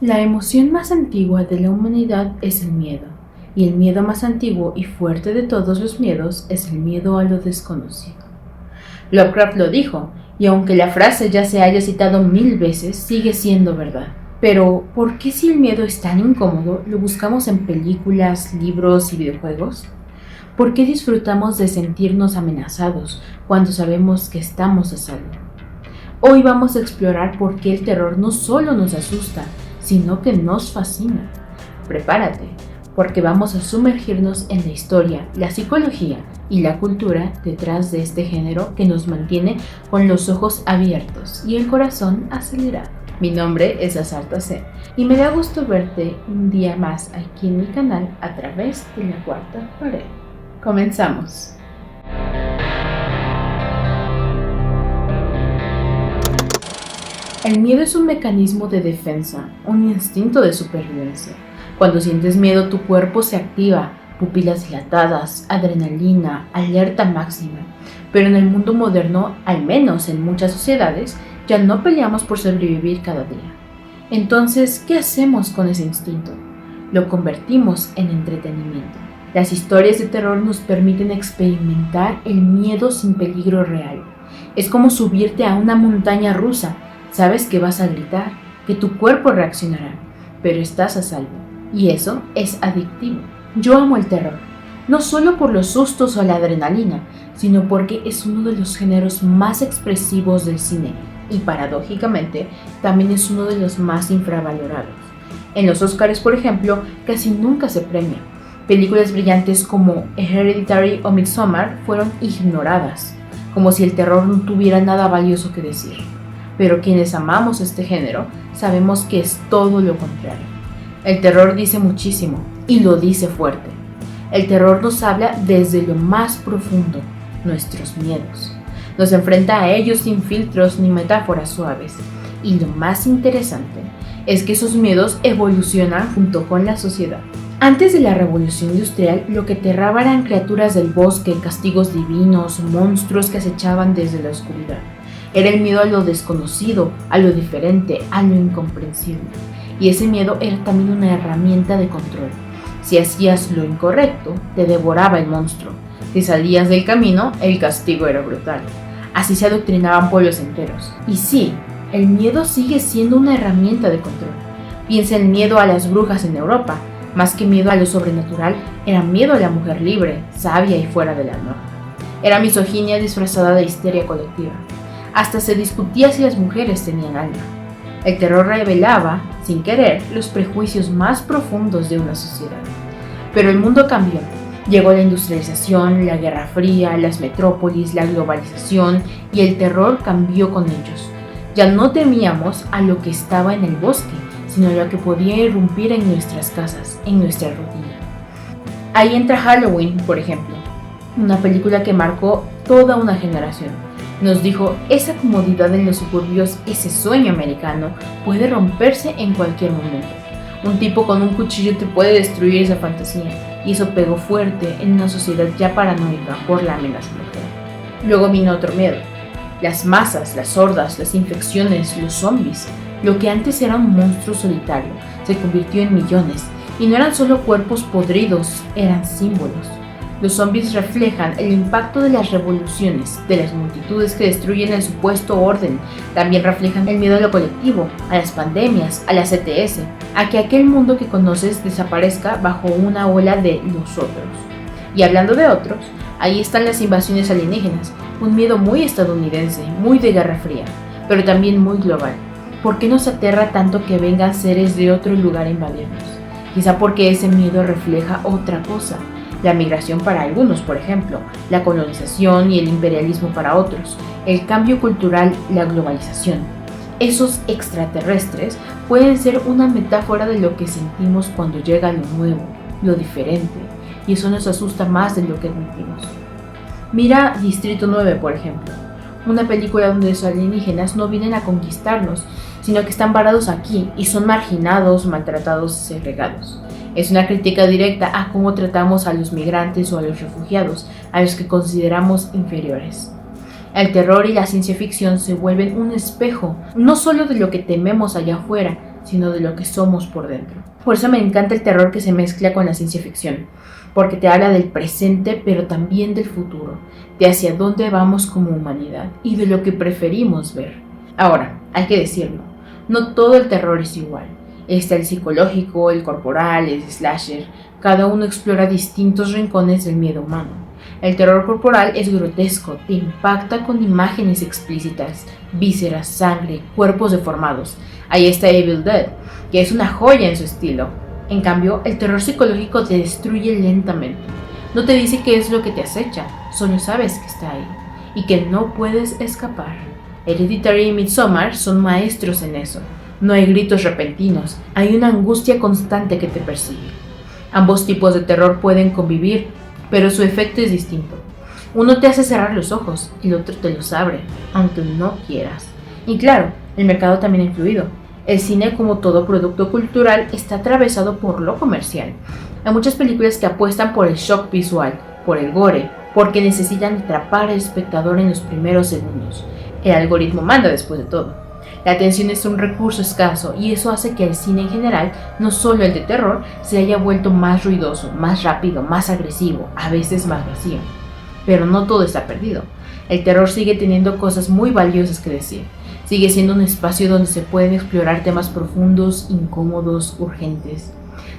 La emoción más antigua de la humanidad es el miedo, y el miedo más antiguo y fuerte de todos los miedos es el miedo a lo desconocido. Lovecraft lo dijo, y aunque la frase ya se haya citado 1000 veces, sigue siendo verdad. Pero, ¿por qué si el miedo es tan incómodo, lo buscamos en películas, libros y videojuegos? ¿Por qué disfrutamos de sentirnos amenazados cuando sabemos que estamos a salvo? Hoy vamos a explorar por qué el terror no solo nos asusta, sino que nos fascina. Prepárate, porque vamos a sumergirnos en la historia, la psicología y la cultura detrás de este género que nos mantiene con los ojos abiertos y el corazón acelerado. Mi nombre es Azar Tacé y me da gusto verte un día más aquí en mi canal a través de la cuarta pared. Comenzamos. El miedo es un mecanismo de defensa, un instinto de supervivencia. Cuando sientes miedo, tu cuerpo se activa, pupilas dilatadas, adrenalina, alerta máxima. Pero en el mundo moderno, al menos en muchas sociedades, ya no peleamos por sobrevivir cada día. Entonces, ¿qué hacemos con ese instinto? Lo convertimos en entretenimiento. Las historias de terror nos permiten experimentar el miedo sin peligro real. Es como subirte a una montaña rusa. Sabes que vas a gritar, que tu cuerpo reaccionará, pero estás a salvo. Y eso es adictivo. Yo amo el terror, no solo por los sustos o la adrenalina, sino porque es uno de los géneros más expresivos del cine y paradójicamente también es uno de los más infravalorados. En los Oscars, por ejemplo, casi nunca se premia. Películas brillantes como Hereditary o Midsommar fueron ignoradas, como si el terror no tuviera nada valioso que decir. Pero quienes amamos este género sabemos que es todo lo contrario. El terror dice muchísimo y lo dice fuerte. El terror nos habla desde lo más profundo, nuestros miedos. Nos enfrenta a ellos sin filtros ni metáforas suaves. Y lo más interesante es que esos miedos evolucionan junto con la sociedad. Antes de la revolución industrial, lo que aterraba eran criaturas del bosque, castigos divinos, monstruos que acechaban desde la oscuridad. Era el miedo a lo desconocido, a lo diferente, a lo incomprensible. Y ese miedo era también una herramienta de control. Si hacías lo incorrecto, te devoraba el monstruo. Si salías del camino, el castigo era brutal. Así se adoctrinaban pueblos enteros. Y sí, el miedo sigue siendo una herramienta de control. Piensa en miedo a las brujas en Europa. Más que miedo a lo sobrenatural, era miedo a la mujer libre, sabia y fuera de la norma. Era misoginia disfrazada de histeria colectiva. Hasta se discutía si las mujeres tenían alma. El terror revelaba, sin querer, los prejuicios más profundos de una sociedad. Pero el mundo cambió. Llegó la industrialización, la Guerra Fría, las metrópolis, la globalización y el terror cambió con ellos. Ya no temíamos a lo que estaba en el bosque, sino a lo que podía irrumpir en nuestras casas, en nuestra rutina. Ahí entra Halloween, por ejemplo, una película que marcó toda una generación. Nos dijo, esa comodidad en los suburbios, ese sueño americano, puede romperse en cualquier momento. Un tipo con un cuchillo te puede destruir esa fantasía, y eso pegó fuerte en una sociedad ya paranoica por la amenaza nuclear. Luego vino otro miedo. Las masas, las hordas, las infecciones, los zombies. Lo que antes era un monstruo solitario, se convirtió en millones, y no eran solo cuerpos podridos, eran símbolos. Los zombies reflejan el impacto de las revoluciones, de las multitudes que destruyen el supuesto orden. También reflejan el miedo a lo colectivo, a las pandemias, a las ETS, a que aquel mundo que conoces desaparezca bajo una ola de los otros. Y hablando de otros, ahí están las invasiones alienígenas, un miedo muy estadounidense, muy de Guerra Fría, pero también muy global. ¿Por qué nos aterra tanto que vengan seres de otro lugar a invadirnos? Quizá porque ese miedo refleja otra cosa. La migración para algunos, por ejemplo, la colonización y el imperialismo para otros, el cambio cultural, la globalización. Esos extraterrestres pueden ser una metáfora de lo que sentimos cuando llega lo nuevo, lo diferente, y eso nos asusta más de lo que admitimos. Mira Distrito 9, por ejemplo, una película donde los alienígenas no vienen a conquistarnos, sino que están varados aquí y son marginados, maltratados y segregados. Es una crítica directa a cómo tratamos a los migrantes o a los refugiados, a los que consideramos inferiores. El terror y la ciencia ficción se vuelven un espejo, no solo de lo que tememos allá afuera, sino de lo que somos por dentro. Por eso me encanta el terror que se mezcla con la ciencia ficción, porque te habla del presente pero también del futuro, de hacia dónde vamos como humanidad y de lo que preferimos ver. Ahora, hay que decirlo, no todo el terror es igual. Está el psicológico, el corporal, el slasher, cada uno explora distintos rincones del miedo humano. El terror corporal es grotesco, te impacta con imágenes explícitas, vísceras, sangre, cuerpos deformados. Ahí está Evil Dead, que es una joya en su estilo. En cambio, el terror psicológico te destruye lentamente. No te dice qué es lo que te acecha, solo sabes que está ahí y que no puedes escapar. Hereditary y Midsommar son maestros en eso. No hay gritos repentinos, hay una angustia constante que te persigue. Ambos tipos de terror pueden convivir, pero su efecto es distinto. Uno te hace cerrar los ojos y el otro te los abre, aunque no quieras. Y claro, el mercado también ha influido. El cine, como todo producto cultural, está atravesado por lo comercial. Hay muchas películas que apuestan por el shock visual, por el gore, porque necesitan atrapar al espectador en los primeros segundos. El algoritmo manda después de todo. La atención es un recurso escaso y eso hace que el cine en general, no solo el de terror, se haya vuelto más ruidoso, más rápido, más agresivo, a veces más vacío. Pero no todo está perdido. El terror sigue teniendo cosas muy valiosas que decir. Sigue siendo un espacio donde se pueden explorar temas profundos, incómodos, urgentes.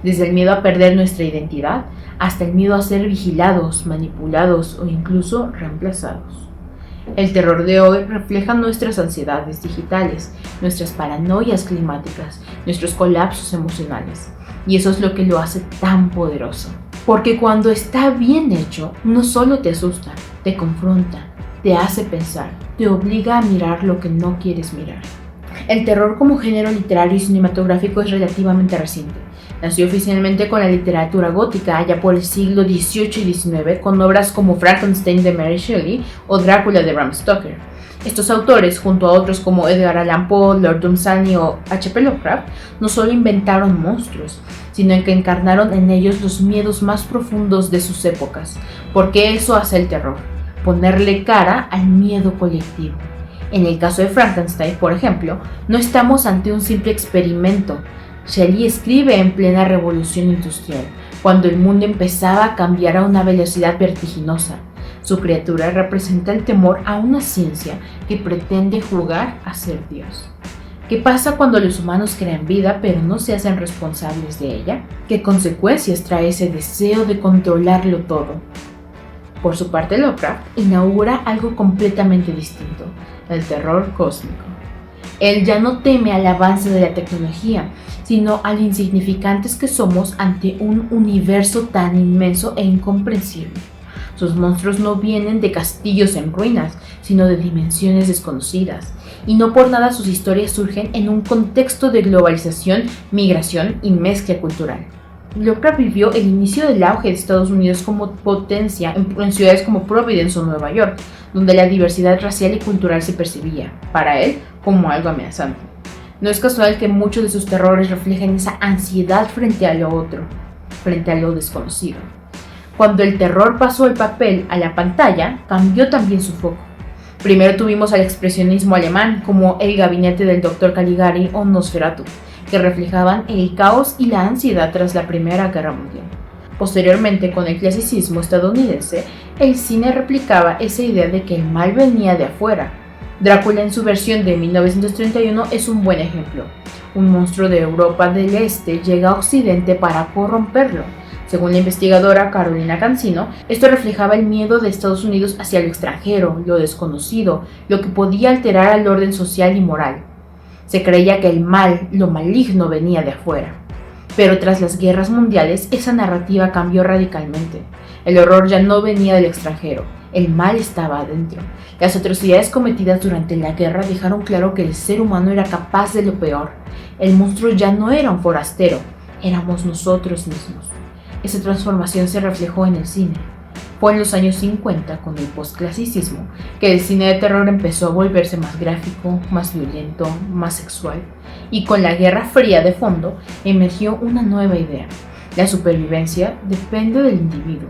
Desde el miedo a perder nuestra identidad hasta el miedo a ser vigilados, manipulados o incluso reemplazados. El terror de hoy refleja nuestras ansiedades digitales, nuestras paranoias climáticas, nuestros colapsos emocionales. Y eso es lo que lo hace tan poderoso. Porque cuando está bien hecho, no solo te asusta, te confronta, te hace pensar, te obliga a mirar lo que no quieres mirar. El terror como género literario y cinematográfico es relativamente reciente. Nació oficialmente con la literatura gótica allá por el siglo XVIII y XIX con obras como Frankenstein de Mary Shelley o Drácula de Bram Stoker. Estos autores, junto a otros como Edgar Allan Poe, Lord Dunsany o H.P. Lovecraft, no solo inventaron monstruos, sino que encarnaron en ellos los miedos más profundos de sus épocas, porque eso hace el terror, ponerle cara al miedo colectivo. En el caso de Frankenstein, por ejemplo, no estamos ante un simple experimento. Shelley escribe en plena revolución industrial, cuando el mundo empezaba a cambiar a una velocidad vertiginosa. Su criatura representa el temor a una ciencia que pretende jugar a ser Dios. ¿Qué pasa cuando los humanos crean vida pero no se hacen responsables de ella? ¿Qué consecuencias trae ese deseo de controlarlo todo? Por su parte, Lovecraft inaugura algo completamente distinto, el terror cósmico. Él ya no teme al avance de la tecnología, sino a lo insignificantes que somos ante un universo tan inmenso e incomprensible. Sus monstruos no vienen de castillos en ruinas, sino de dimensiones desconocidas. Y no por nada sus historias surgen en un contexto de globalización, migración y mezcla cultural. Lovecraft vivió el inicio del auge de Estados Unidos como potencia en ciudades como Providence o Nueva York, donde la diversidad racial y cultural se percibía, para él, como algo amenazante. No es casual que muchos de sus terrores reflejen esa ansiedad frente a lo otro, frente a lo desconocido. Cuando el terror pasó del papel a la pantalla, cambió también su foco. Primero tuvimos al expresionismo alemán, como El gabinete del Dr. Caligari o Nosferatu, que reflejaban el caos y la ansiedad tras la Primera Guerra Mundial. Posteriormente, con el clasicismo estadounidense, el cine replicaba esa idea de que el mal venía de afuera. Drácula en su versión de 1931 es un buen ejemplo. Un monstruo de Europa del Este llega a Occidente para corromperlo. Según la investigadora Carolina Cancino, esto reflejaba el miedo de Estados Unidos hacia lo extranjero, lo desconocido, lo que podía alterar al orden social y moral. Se creía que el mal, lo maligno, venía de afuera. Pero tras las guerras mundiales, esa narrativa cambió radicalmente. El horror ya no venía del extranjero, el mal estaba adentro. Las atrocidades cometidas durante la guerra dejaron claro que el ser humano era capaz de lo peor. El monstruo ya no era un forastero, éramos nosotros mismos. Esa transformación se reflejó en el cine. Fue en los años 50, con el postclasicismo, que el cine de terror empezó a volverse más gráfico, más violento, más sexual. Y con la Guerra Fría de fondo, emergió una nueva idea. La supervivencia depende del individuo.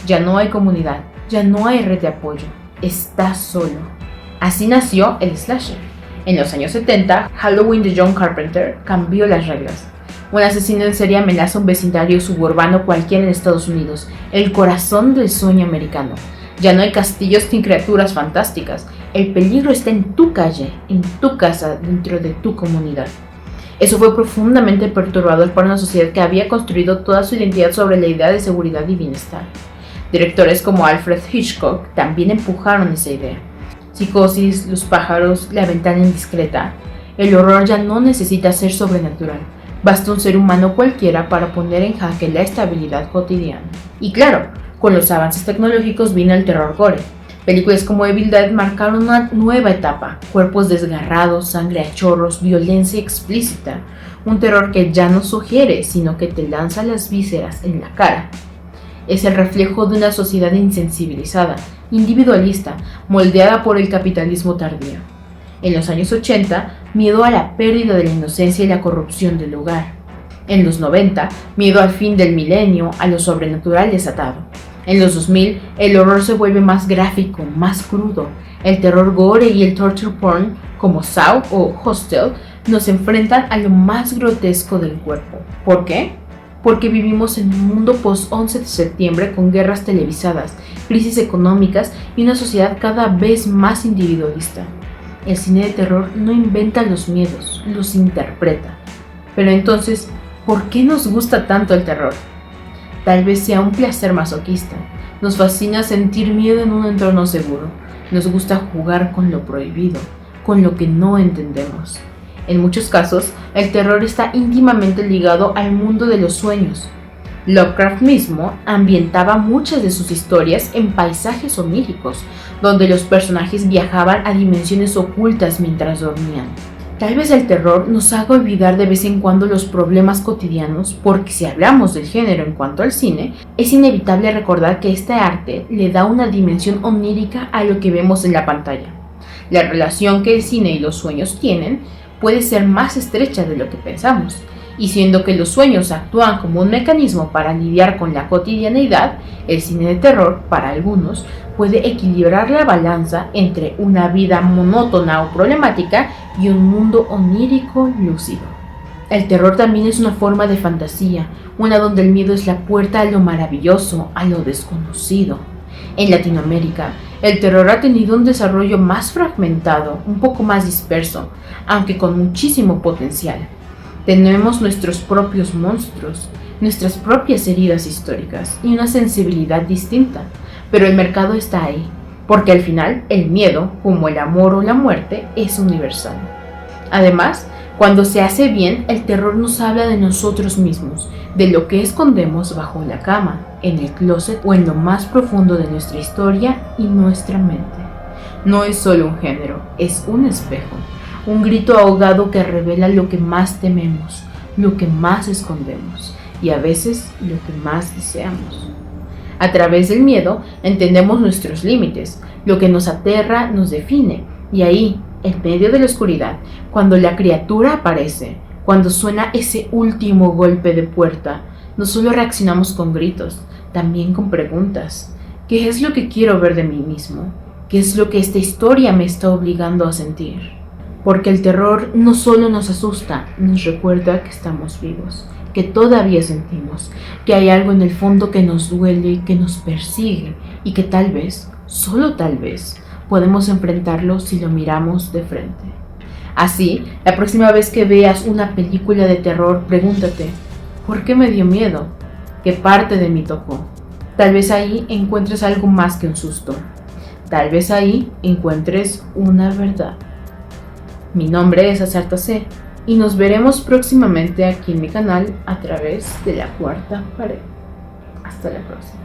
Ya no hay comunidad, ya no hay red de apoyo. Estás solo. Así nació el slasher. En los años 70, Halloween de John Carpenter cambió las reglas. Un asesino en serie amenaza un vecindario suburbano cualquiera en Estados Unidos, el corazón del sueño americano. Ya no hay castillos sin criaturas fantásticas. El peligro está en tu calle, en tu casa, dentro de tu comunidad. Eso fue profundamente perturbador para una sociedad que había construido toda su identidad sobre la idea de seguridad y bienestar. Directores como Alfred Hitchcock también empujaron esa idea. Psicosis, Los pájaros, La ventana indiscreta. El horror ya no necesita ser sobrenatural. Basta un ser humano cualquiera para poner en jaque la estabilidad cotidiana. Y claro, con los avances tecnológicos vino el terror gore. Películas como Evil Dead marcaron una nueva etapa, cuerpos desgarrados, sangre a chorros, violencia explícita, un terror que ya no sugiere, sino que te lanza las vísceras en la cara. Es el reflejo de una sociedad insensibilizada, individualista, moldeada por el capitalismo tardío. En los años 80, miedo a la pérdida de la inocencia y la corrupción del hogar. En los 90, miedo al fin del milenio, a lo sobrenatural desatado. En los 2000, el horror se vuelve más gráfico, más crudo. El terror gore y el torture porn, como Saw o Hostel, nos enfrentan a lo más grotesco del cuerpo. ¿Por qué? Porque vivimos en un mundo post-11 de septiembre con guerras televisadas, crisis económicas y una sociedad cada vez más individualista. El cine de terror no inventa los miedos, los interpreta. Pero entonces, ¿por qué nos gusta tanto el terror? Tal vez sea un placer masoquista. Nos fascina sentir miedo en un entorno seguro. Nos gusta jugar con lo prohibido, con lo que no entendemos. En muchos casos, el terror está íntimamente ligado al mundo de los sueños. Lovecraft mismo ambientaba muchas de sus historias en paisajes oníricos, donde los personajes viajaban a dimensiones ocultas mientras dormían. Tal vez el terror nos haga olvidar de vez en cuando los problemas cotidianos, porque si hablamos del género en cuanto al cine, es inevitable recordar que este arte le da una dimensión onírica a lo que vemos en la pantalla. La relación que el cine y los sueños tienen puede ser más estrecha de lo que pensamos, y siendo que los sueños actúan como un mecanismo para lidiar con la cotidianeidad, el cine de terror, para algunos, puede equilibrar la balanza entre una vida monótona o problemática y un mundo onírico lúcido. El terror también es una forma de fantasía, una donde el miedo es la puerta a lo maravilloso, a lo desconocido. En Latinoamérica, el terror ha tenido un desarrollo más fragmentado, un poco más disperso, aunque con muchísimo potencial. Tenemos nuestros propios monstruos, nuestras propias heridas históricas y una sensibilidad distinta, pero el mercado está ahí, porque al final el miedo, como el amor o la muerte, es universal. Además, cuando se hace bien, el terror nos habla de nosotros mismos, de lo que escondemos bajo la cama, en el closet o en lo más profundo de nuestra historia y nuestra mente. No es solo un género, es un espejo. Un grito ahogado que revela lo que más tememos, lo que más escondemos y a veces lo que más deseamos. A través del miedo entendemos nuestros límites, lo que nos aterra nos define y ahí, en medio de la oscuridad, cuando la criatura aparece, cuando suena ese último golpe de puerta, no solo reaccionamos con gritos, también con preguntas. ¿Qué es lo que quiero ver de mí mismo? ¿Qué es lo que esta historia me está obligando a sentir? Porque el terror no solo nos asusta, nos recuerda que estamos vivos, que todavía sentimos, que hay algo en el fondo que nos duele, que nos persigue y que tal vez, solo tal vez, podemos enfrentarlo si lo miramos de frente. Así, la próxima vez que veas una película de terror, pregúntate, ¿por qué me dio miedo? ¿Qué parte de mí tocó? Tal vez ahí encuentres algo más que un susto. Tal vez ahí encuentres una verdad. Mi nombre es Azarta C y nos veremos próximamente aquí en mi canal a través de la cuarta pared. Hasta la próxima.